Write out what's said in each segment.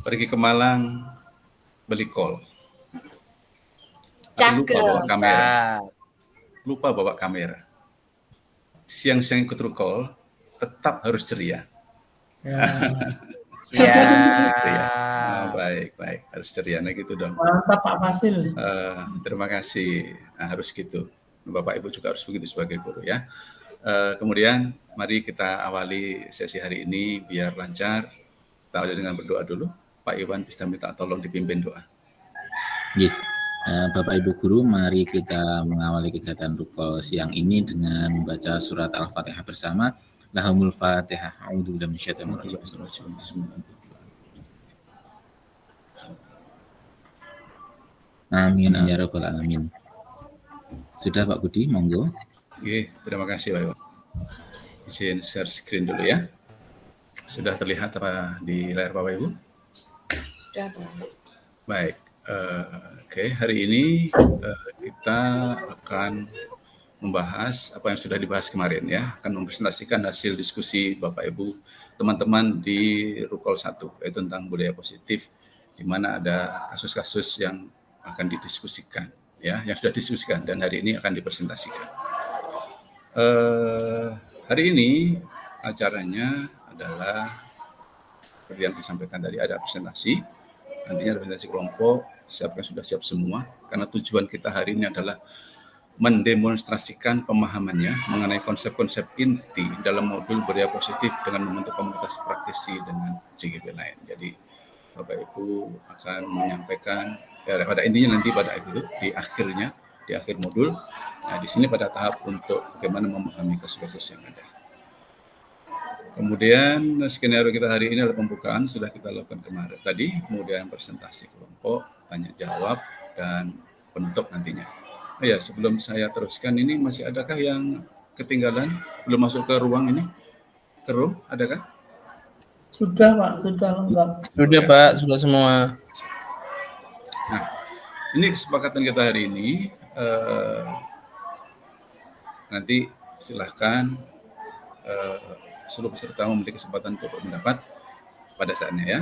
pergi ke Malang beli kol. Tapi lupa bawa kamera. Lupa bawa kamera. Siang-siang ikut rukol, tetap harus ceria. Ya. Baik, harus ceria. Nah gitu dong. Mantap Pak Fasil. Terima kasih. Nah, harus gitu. Bapak Ibu juga harus begitu sebagai guru ya. Kemudian mari kita awali sesi hari ini biar lancar. Kita awali dengan berdoa dulu. Pak Iwan bisa minta tolong dipimpin doa. Yeah. Bapak Ibu Guru, mari kita mengawali kegiatan rukol siang ini dengan membaca surat Al-Fatihah bersama. Lahumul Fatihah. A'udzubillahi minasyaitonir rajim. Amin ya rabbal alamin. Sudah Pak Budi, monggo. Oke, terima kasih Pak Iwan. Izin share screen dulu ya. Sudah terlihat apa di layar Bapak Ibu? Sudah, Pak. Baik. Oke, hari ini kita akan membahas apa yang sudah dibahas kemarin ya, akan mempresentasikan hasil diskusi Bapak Ibu teman-teman di Rukol 1 yaitu tentang budaya positif, di mana ada kasus-kasus yang akan didiskusikan ya, yang sudah didiskusikan dan hari ini akan dipresentasikan. Hari ini acaranya adalah seperti yang disampaikan tadi, ada presentasi, nantinya ada presentasi kelompok, siapkan sudah siap semua, karena tujuan kita hari ini adalah mendemonstrasikan pemahamannya mengenai konsep-konsep inti dalam modul budaya positif dengan membentuk komunitas praktisi dengan CGP lain. Jadi Bapak Ibu akan menyampaikan ya, pada intinya nanti pada itu di akhirnya, di akhir modul. Nah, di sini pada tahap untuk bagaimana memahami kasus-kasus yang ada. Kemudian skenario kita hari ini adalah pembukaan, sudah kita lakukan kemarin tadi, kemudian presentasi kelompok, tanya jawab, dan penutup nantinya. Oh ya, sebelum saya teruskan ini masih adakah yang ketinggalan belum masuk ke ruang ini? Ke room, adakah? Sudah Pak, sudah lengkap. Sudah Pak, sudah semua. Nah, ini kesepakatan kita hari ini. Nanti silahkan seluruh peserta memiliki kesempatan untuk berpendapat pada saatnya ya.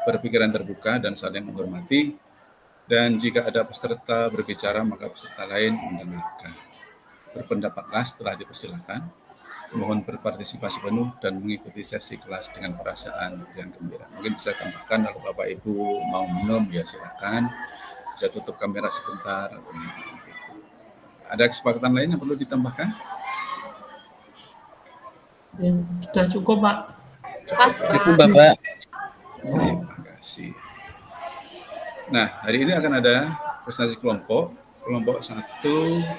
Berpikiran terbuka dan saling menghormati. Dan jika ada peserta berbicara, maka peserta lain mendengarkan. Berpendapatlah setelah dipersilakan. Mohon berpartisipasi penuh dan mengikuti sesi kelas dengan perasaan yang gembira. Mungkin bisa tambahkan kalau Bapak Ibu mau minum ya silakan. Bisa tutup kamera sebentar. Gitu. Ada kesepakatan lain yang perlu ditambahkan? Ya, sudah cukup Pak. Cukup Bapak. Terima kasih. Nah, hari ini akan ada presentasi kelompok. Kelompok 1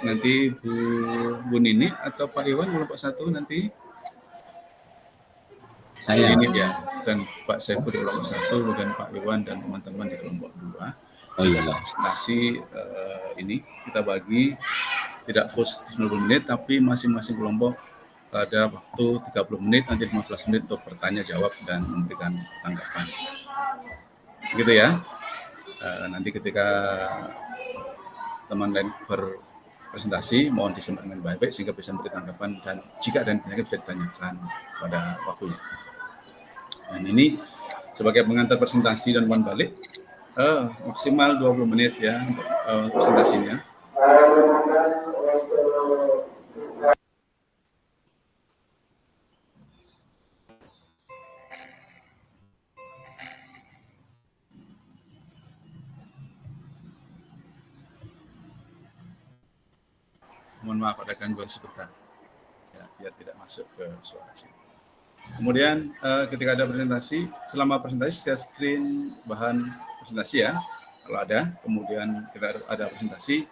nanti Bu Nini atau Pak Iwan, kelompok 1 nanti? Saya. Bu Nini ya, dan Pak Saiful di kelompok 1, dan Pak Iwan dan teman-teman di kelompok 2. Oh iya. Presentasi ini kita bagi tidak full 90 menit, tapi masing-masing kelompok ada waktu 30 menit, nanti 15 menit untuk bertanya jawab dan memberikan tanggapan. Begitu ya. Nanti ketika teman lain berpresentasi, mohon disimak dengan baik-baik sehingga bisa memberi tanggapan dan jika ada yang penyakit bisa ditanyakan pada waktunya. Dan ini sebagai pengantar presentasi dan umpan balik, maksimal 20 menit ya untuk presentasinya. Mohon maaf ada gangguan sebentar, ya, biar tidak masuk ke suara sini. Kemudian ketika ada presentasi, selama presentasi share screen bahan presentasi ya, kalau ada. Kemudian kita ada presentasi,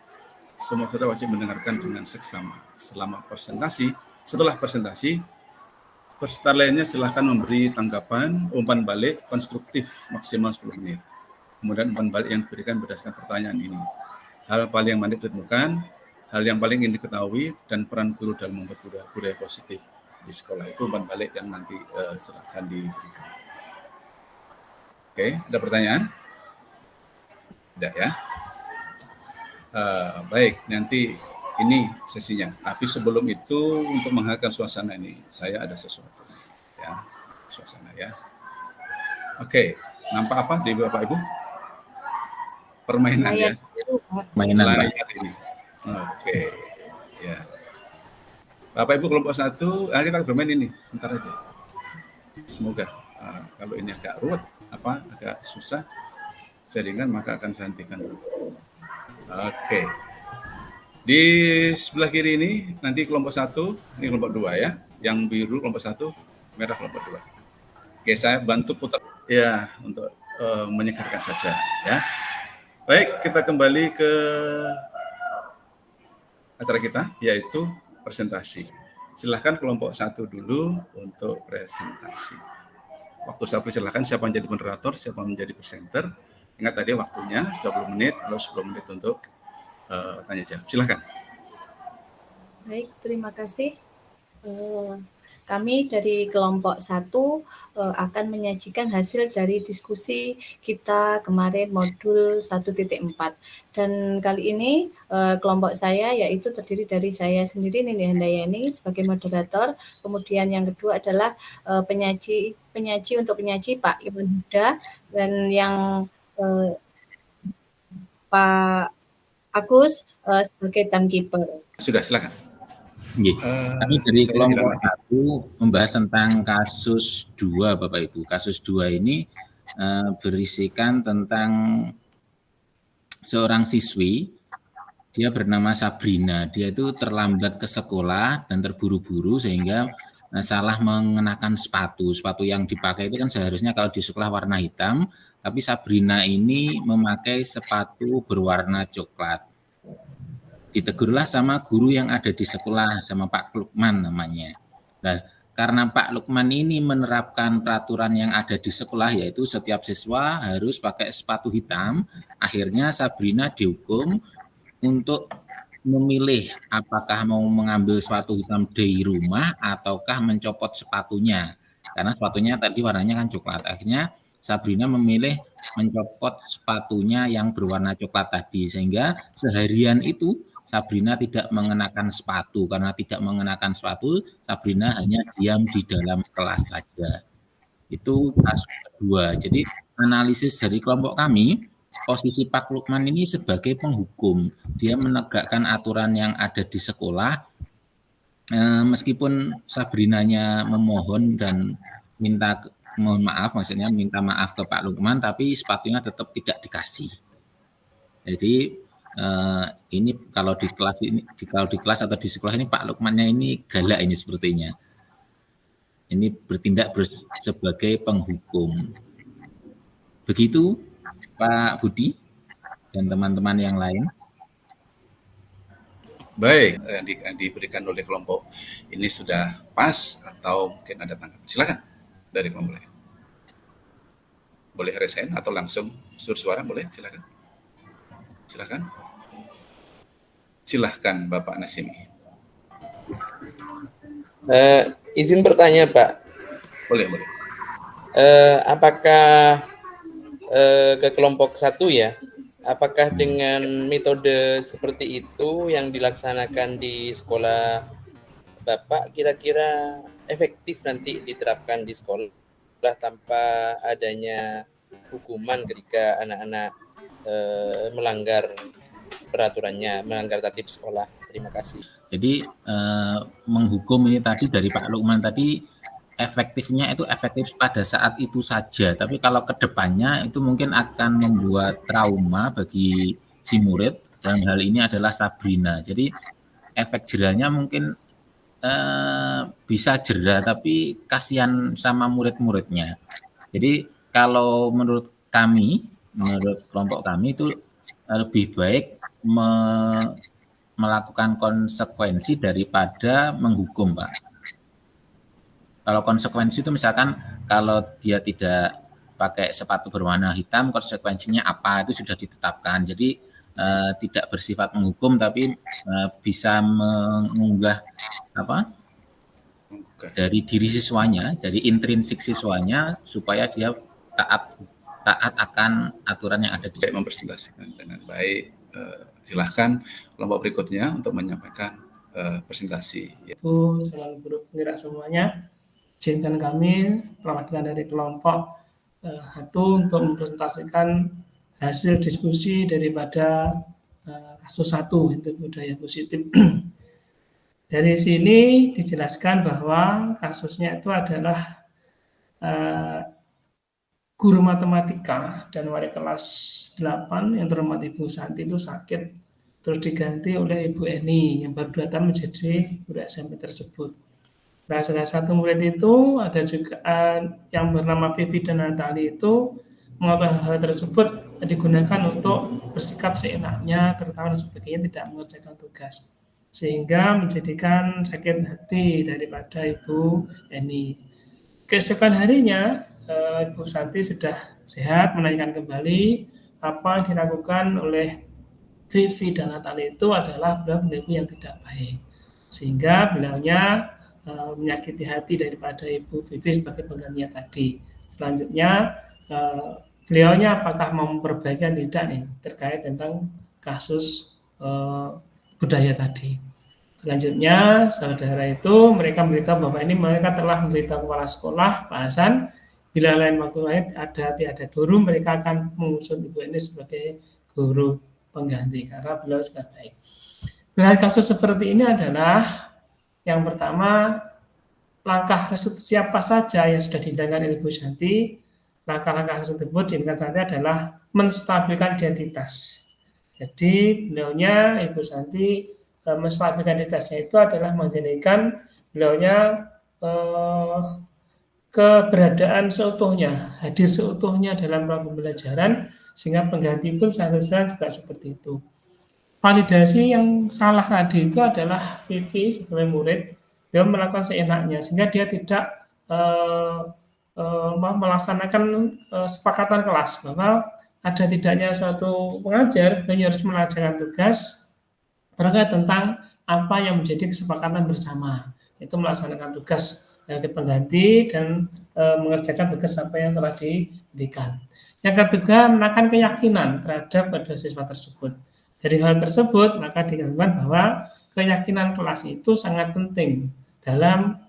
semua saudara wajib mendengarkan dengan seksama. Selama presentasi, setelah presentasi, peserta lainnya silahkan memberi tanggapan, umpan balik konstruktif maksimal 10 menit. Kemudian umpan balik yang diberikan berdasarkan pertanyaan ini. Hal paling yang ditemukan, hal yang paling ingin diketahui, dan peran guru dalam membuat budaya positif di sekolah. Itu umpan balik yang nanti silakan diberikan. Oke, ada pertanyaan? Tidak ya? Baik, nanti ini sesinya. Tapi sebelum itu, untuk menghangatkan suasana ini, saya ada sesuatu. Ya, suasana ya. Oke, Nampak apa di Bapak Ibu? Permainan ya. Mainan, Pak. Layar ini. Oke. Ya. Bapak Ibu kelompok 1, kita bermain ini sebentar aja. Semoga kalau ini agak ruwet, agak susah jaringan, maka akan saya hentikan dulu. Oke. Di sebelah kiri ini nanti kelompok 1, ini kelompok 2 ya. Yang biru kelompok 1, merah kelompok 2. Oke, saya bantu putar ya untuk menyegarkan saja ya. Baik, kita kembali ke acara kita, yaitu presentasi. Silahkan kelompok 1 dulu untuk presentasi. Waktu saya persilahkan siapa yang menjadi moderator, siapa yang menjadi presenter. Ingat tadi waktunya 20 menit, lalu 10 menit untuk tanya jawab. Silahkan. Baik, terima kasih. Kami dari kelompok 1 akan menyajikan hasil dari diskusi kita kemarin modul 1.4. Dan kali ini kelompok saya yaitu terdiri dari saya sendiri, Nini Handayani sebagai moderator. Kemudian yang kedua adalah penyaji Pak Iwan Huda, dan yang Pak Agus sebagai timekeeper. Sudah, silakan. Kami dari kelompok 1 membahas tentang kasus 2, Bapak Ibu. Kasus 2 ini berisikan tentang seorang siswi, dia bernama Sabrina. Dia itu terlambat ke sekolah dan terburu-buru sehingga salah mengenakan sepatu. Sepatu yang dipakai itu kan seharusnya kalau di sekolah warna hitam, tapi Sabrina ini memakai sepatu berwarna coklat. Ditegurlah sama guru yang ada di sekolah, sama Pak Lukman namanya. Nah, karena Pak Lukman ini menerapkan peraturan yang ada di sekolah, yaitu setiap siswa harus pakai sepatu hitam, akhirnya Sabrina dihukum untuk memilih apakah mau mengambil sepatu hitam dari rumah ataukah mencopot sepatunya. Karena sepatunya tadi warnanya kan coklat. Akhirnya Sabrina memilih mencopot sepatunya yang berwarna coklat tadi, sehingga seharian itu Sabrina tidak mengenakan sepatu. Karena tidak mengenakan sepatu, Sabrina hanya diam di dalam kelas saja. Itu kasus kedua. Jadi analisis dari kelompok kami, posisi Pak Lukman ini sebagai penghukum. Dia menegakkan aturan yang ada di sekolah, meskipun Sabrinanya memohon dan minta maaf ke Pak Lukman, tapi sepatunya tetap tidak dikasih. Jadi ini kalau di kelas atau di sekolah ini Pak Lukmannya ini galak ini sepertinya. Ini bertindak sebagai penghukum. Begitu Pak Budi dan teman-teman yang lain. Baik, yang diberikan oleh kelompok ini sudah pas atau mungkin ada tanggapan? Silakan dari kelompok lain. Boleh resign atau langsung suara, boleh? Silakan. Silahkan Bapak Nasimi. Izin bertanya, Pak. Boleh. Apakah ke kelompok 1 ya? Apakah dengan metode seperti itu yang dilaksanakan di sekolah Bapak kira-kira efektif nanti diterapkan di sekolah tanpa adanya hukuman ketika anak-anak melanggar peraturannya, melanggar tertib sekolah? Terima kasih. Jadi menghukum ini tadi dari Pak Lukman tadi efektifnya itu efektif pada saat itu saja. Tapi kalau ke depannya itu mungkin akan membuat trauma bagi si murid, dan hal ini adalah Sabrina. Jadi efek jerahnya mungkin bisa jerah, tapi kasihan sama murid-muridnya. Jadi kalau menurut kelompok kami itu lebih baik melakukan konsekuensi daripada menghukum, Pak. Kalau konsekuensi itu misalkan kalau dia tidak pakai sepatu berwarna hitam, konsekuensinya apa itu sudah ditetapkan. Jadi tidak bersifat menghukum, tapi bisa mengunggah dari diri siswanya, dari intrinsik siswanya, supaya dia taat akan aturan yang ada di sekolah. Mempresentasikan dengan baik. Silahkan kelompok berikutnya untuk menyampaikan presentasi. Selalu buruk penggerak semuanya. Izinkan kami perwakilan dari kelompok satu untuk mempresentasikan hasil diskusi daripada kasus 1 itu budaya positif. Dari sini dijelaskan bahwa kasusnya itu adalah guru matematika dan wali kelas 8 yang terhormat Ibu Santi itu sakit, terus diganti oleh Ibu Eni yang baru datang menjadi guru SMP tersebut. Nah, salah satu murid itu ada juga yang bernama Vivi dan Natali itu mengatakan hal tersebut digunakan untuk bersikap seenaknya, terutama dan sebagainya, tidak mengerjakan tugas, sehingga menjadikan sakit hati daripada Ibu Eni. Keesokan harinya Ibu Santi sudah sehat, menanyakan kembali apa yang dilakukan oleh Vivi dan Natali itu adalah beliau yang tidak baik, sehingga beliaunya menyakiti hati daripada Ibu Vivi sebagai penggantinya tadi. Selanjutnya beliaunya apakah mau memperbaiki atau tidak nih terkait tentang kasus budaya tadi. Selanjutnya, saudara itu mereka memberitahu bahwa ini mereka telah memberitahu kepala sekolah Pak Hasan, bila lain waktu lain ada guru, mereka akan mengusut Ibu ini sebagai guru pengganti karena beliau sudah baik. Nah, kasus seperti ini adalah yang pertama, langkah restitusi apa saja yang sudah dilakukan oleh Ibu Santi. Langkah-langkah tersebut diingat Santi adalah menstabilkan identitas. Jadi beliaunya Ibu Santi menstabilkan identitasnya itu adalah menjadikan beliaunya keberadaan seutuhnya, hadir seutuhnya dalam ruang pembelajaran, sehingga pengganti pun seharusnya juga seperti itu. Validasi yang salah tadi itu adalah Vivi sebagai murid, dia melakukan seenaknya, sehingga dia tidak melaksanakan sepakatan kelas bahwa ada tidaknya suatu pengajar yang harus melaksanakan tugas terkait tentang apa yang menjadi kesepakatan bersama, itu melaksanakan tugas sebagai pengganti dan mengerjakan tugas apa yang telah diberikan. Yang ketiga, menaikkan keyakinan terhadap pada siswa tersebut. Dari hal tersebut, maka dikatakan bahwa keyakinan kelas itu sangat penting dalam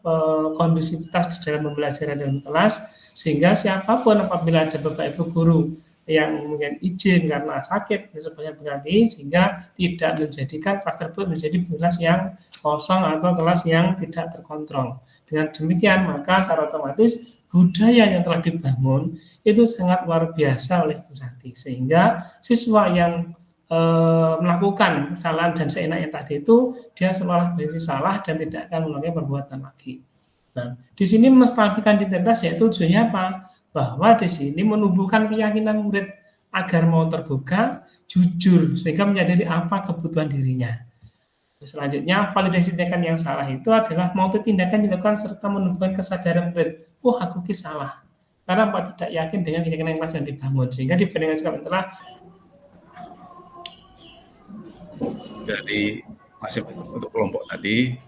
kondusivitas dalam pembelajaran dalam kelas, sehingga siapapun apabila ada Bapak Ibu guru yang mungkin izin karena sakit sebagai pengganti, sehingga tidak menjadikan kelas tersebut menjadi kelas yang kosong atau kelas yang tidak terkontrol. Dengan demikian, maka secara otomatis budaya yang telah dibangun itu sangat luar biasa oleh Bu Santi, sehingga siswa yang melakukan kesalahan dan seenaknya tadi itu dia seolah berarti salah dan tidak akan mengulangi perbuatan lagi. Nah, di sini menstabilkan identitas yaitu tujuannya apa? Bahwa di sini menumbuhkan keyakinan murid agar mau terbuka, jujur, sehingga menyadari apa kebutuhan dirinya. Selanjutnya, validasi tindakan yang salah itu adalah mau tindakan dilakukan serta menumbuhkan kesadaran murid. Oh, aku salah. Karena apa? Tidak yakin dengan keyakinan yang yang dibangun, sehingga dibandingkan setelah dari masih untuk kelompok tadi,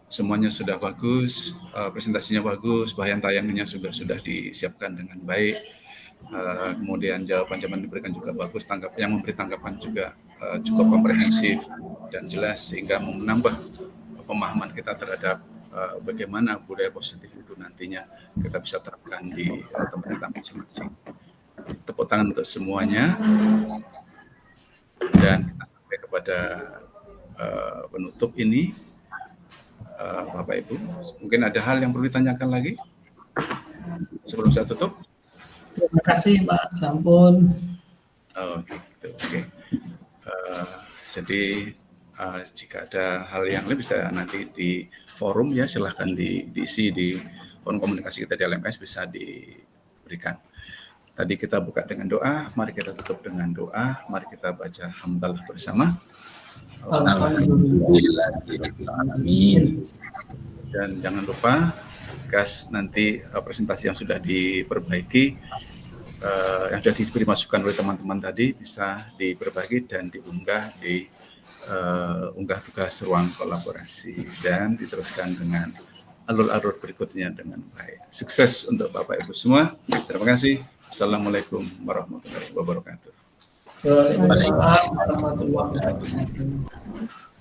semuanya sudah bagus, presentasinya bagus, bahan tayangnya juga sudah disiapkan dengan baik, kemudian jawaban-jawaban diberikan juga bagus, yang memberi tanggapan juga cukup komprehensif dan jelas, sehingga menambah pemahaman kita terhadap bagaimana budaya positif itu nantinya kita bisa terapkan di tempat kita masing-masing. Tepuk tangan untuk semuanya, dan kita sampai kepada penutup ini. Bapak Ibu, mungkin ada hal yang perlu ditanyakan lagi sebelum saya tutup? Terima kasih Pak Sampun. Oke. Jadi jika ada hal yang lebih bisa nanti di forum ya silahkan diisi di forum komunikasi kita di LMS, bisa diberikan. Tadi kita buka dengan doa, mari kita tutup dengan doa, mari kita baca hamdalah bersama. Amin. Dan jangan lupa nanti presentasi yang sudah diperbaiki, yang sudah diberi masukan oleh teman-teman tadi bisa diperbaiki dan diunggah di unggah tugas ruang kolaborasi dan diteruskan dengan alur-alur berikutnya dengan baik. Sukses untuk Bapak Ibu semua. Terima kasih. Assalamualaikum warahmatullahi wabarakatuh. Waalaikumsalam warahmatullahi wabarakatuh.